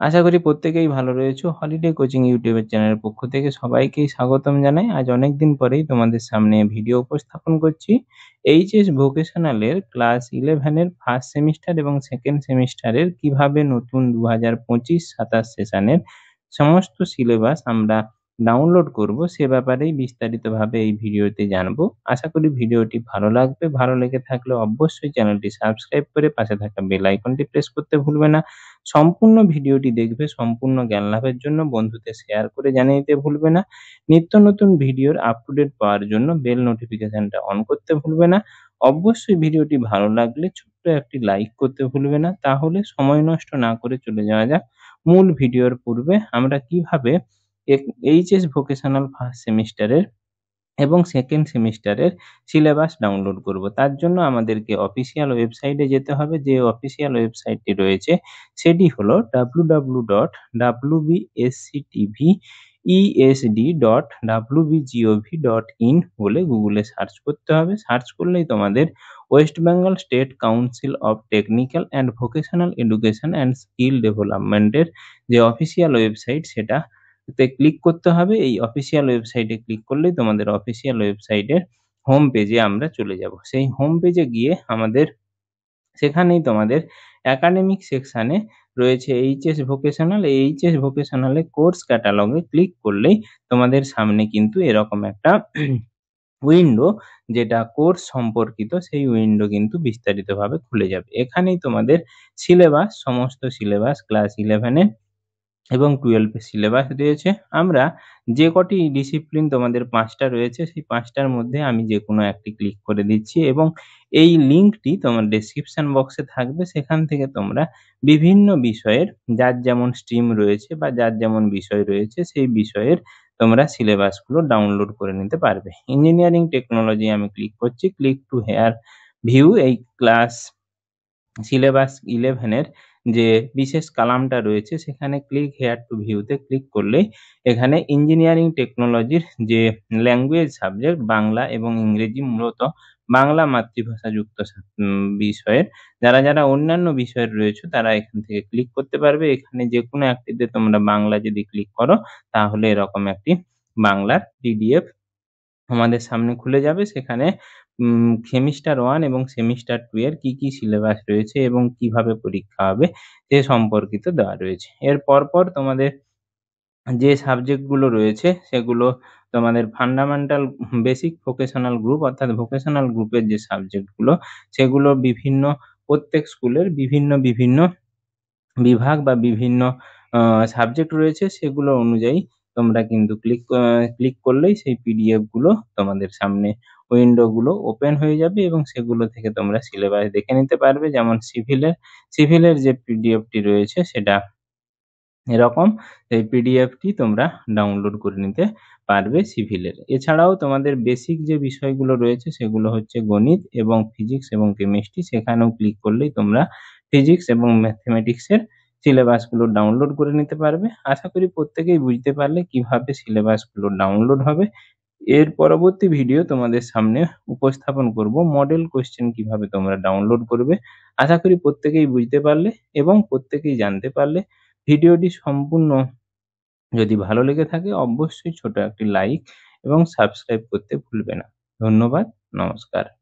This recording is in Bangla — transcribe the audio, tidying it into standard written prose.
আশা করি প্রত্যেকেই ভালো রয়েছো। হলিডে কোচিং ইউটিউবের চ্যানেলের পক্ষ থেকে সবাইকেই স্বাগতম জানাই। আজ অনেকদিন পরেই তোমাদের সামনে ভিডিও উপস্থাপন করছি। এইচএস ভোকেশনালের ক্লাস 11 এর ফার্স্ট সেমিস্টার এবং সেকেন্ড সেমিস্টারের কিভাবে নতুন 2025-27 সেশনের সমস্ত সিলেবাস আমরা ডাউনলোড করব সে ব্যাপারেই বিস্তারিতভাবে এই ভিডিওতে জানবো। আশা করি ভিডিওটি ভালো লাগবে। ভালো লেগে থাকলে অবশ্যই চ্যানেলটি সাবস্ক্রাইব করে পাশে থাকা বেল আইকনটি প্রেস করতে ভুলবে না। সম্পূর্ণ ভিডিওটি দেখবে সম্পূর্ণ জ্ঞান লাভের জন্য, বন্ধুদের শেয়ার করে জানিয়ে দিতে ভুলবে না। নিত্য নতুন ভিডিওর আপ টু ডেট পাওয়ার জন্য বেল নোটিফিকেশনটা অন করতে ভুলবে না। অবশ্যই ভিডিওটি ভালো লাগলে ছোট্ট একটি লাইক করতে ভুলবে না। তাহলে সময় নষ্ট না করে চলে যাওয়া যাক মূল ভিডিওর পূর্বে আমরা কিভাবে এইচএস ভোকেশনাল ফার্স্ট সেমিস্টারের এবং সেকেন্ড সেমিস্টারের সিলেবাস ডাউনলোড করব। তার জন্য আমাদেরকে অফিসিয়াল ওয়েবসাইটে যেতে হবে। যে অফিসিয়াল ওয়েবসাইটটি রয়েছে সেটি হলো www.wbsctbesd.wbgov.in বলে গুগলে সার্চ করতে হবে। সার্চ করলেই তোমাদের West Bengal state council of technical and vocational education and skill ডেভেলপমেন্টের যে অফিসিয়াল ওয়েবসাইট সেটা তে ক্লিক করতে হবে। এই অফিসিয়াল ওয়েবসাইটে ক্লিক করলেই তোমাদের অফিসিয়াল ওয়েবসাইটের হোম পেজে আমরা চলে যাব। সেই হোম পেজে গিয়ে আমাদের সেখানেই তোমাদের একাডেমিক সেকশনে রয়েছে এইচএস ভোকেশনাল। এই এইচএস ভোকেশনালে কোর্স ক্যাটালগে ক্লিক করলেই তোমাদের সামনে কিন্তু এরকম একটা উইন্ডো, যেটা কোর্স সম্পর্কিত সেই উইন্ডো কিন্তু বিস্তারিতভাবে খুলে যাবে। এখানেই তোমাদের সিলেবাস, সমস্ত সিলেবাস ক্লাস 11 এ এবং 12 এর সিলেবাস দিয়েছে। আমরা যে কটি ডিসিপ্লিন তোমাদের 5 টা রয়েছে সেই 5 টার মধ্যে আমি যেকোনো একটি ক্লিক করে দিচ্ছি এবং এই লিঙ্কটি তোমার ডেসক্রিপশন বক্সে থাকবে। সেখান থেকে তোমরা বিভিন্ন বিষয়ের যার যেমন স্ট্রিম রয়েছে বা যার যেমন বিষয় রয়েছে সেই বিষয়ের তোমরা সিলেবাসগুলো ডাউনলোড করে নিতে পারবে। ইঞ্জিনিয়ারিং টেকনোলজি আমি ক্লিক করছি। ক্লিক টু হেয়ার ভিউ এই ক্লাস সিলেবাস 11 এর যে বিশেষ কলামটা রয়েছে সেখানে ক্লিক হেয়ার টু ভিউতে ক্লিক করলেই এখানে ইঞ্জিনিয়ারিং টেকনোলজির যে ল্যাঙ্গুয়েজ সাবজেক্ট বাংলা এবং ইংরেজি, মূলত বাংলা মাতৃভাষা যুক্ত বিষয়ের যারা অন্যান্য বিষয়ের রয়েছে তারা এখান থেকে ক্লিক করতে পারবে। এখানে যেকোনো একটিতে তোমরা বাংলা যদি ক্লিক করো তাহলে এরকম একটি বাংলার পিডিএফ আমাদের সামনে খুলে যাবে। সেখানে সেমিস্টার 1 এবং সেমিস্টার 2 এর কি সিলেবাস রয়েছে এবং কিভাবে পরীক্ষা হবে সে সম্পর্কিত দেওয়া রয়েছে। এর পরপর তোমাদের যে সাবজেক্ট গুলো রয়েছে সেগুলো তোমাদের ফান্ডামেন্টাল বেসিক ভোকেশনাল গ্রুপ অর্থাৎ ভোকেশনাল গ্রুপের যে সাবজেক্ট গুলো সেগুলো বিভিন্ন প্রত্যেক স্কুলের বিভিন্ন বিভাগ বা বিভিন্ন সাবজেক্ট রয়েছে সেগুলো অনুযায়ী তোমরা কিন্তু ক্লিক করলেই সেই পিডিএফ গুলো তোমাদের সামনে উইন্ডো গুলো ওপেন হয়ে যাবে এবং সেগুলো থেকে তোমরা সিলেবাস দেখে নিতে পারবে। যেমন সিভিলের যে পিডিএফটি রয়েছে সেটা এরকম, এই পিডিএফটি তোমরা ডাউনলোড করে নিতে পারবে সিভিলের। এছাড়াও তোমাদের বেসিক যে বিষয়গুলো রয়েছে সেগুলো হচ্ছে গণিত এবং ফিজিক্স এবং কেমিস্ট্রি। সেখানেও ক্লিক করলেই তোমরা ফিজিক্স এবং ম্যাথমেটিক্সের সিলেবাসগুলো ডাউনলোড করে নিতে পারবে। আশা করি প্রত্যেকেই বুঝতে পারলে কিভাবে সিলেবাসগুলো ডাউনলোড হবে। এর পরবর্তী ভিডিও তোমাদের সামনে উপস্থাপন করব মডেল কোয়েশ্চেন কিভাবে তোমরা ডাউনলোড করবে। আশা করি প্রত্যেকেই বুঝতে পারলে এবং প্রত্যেকেই জানতে পারলে। ভিডিওটি সম্পূর্ণ যদি ভালো লেগে থাকে অবশ্যই ছোট একটি লাইক এবং সাবস্ক্রাইব করতে ভুলবে না। ধন্যবাদ, নমস্কার।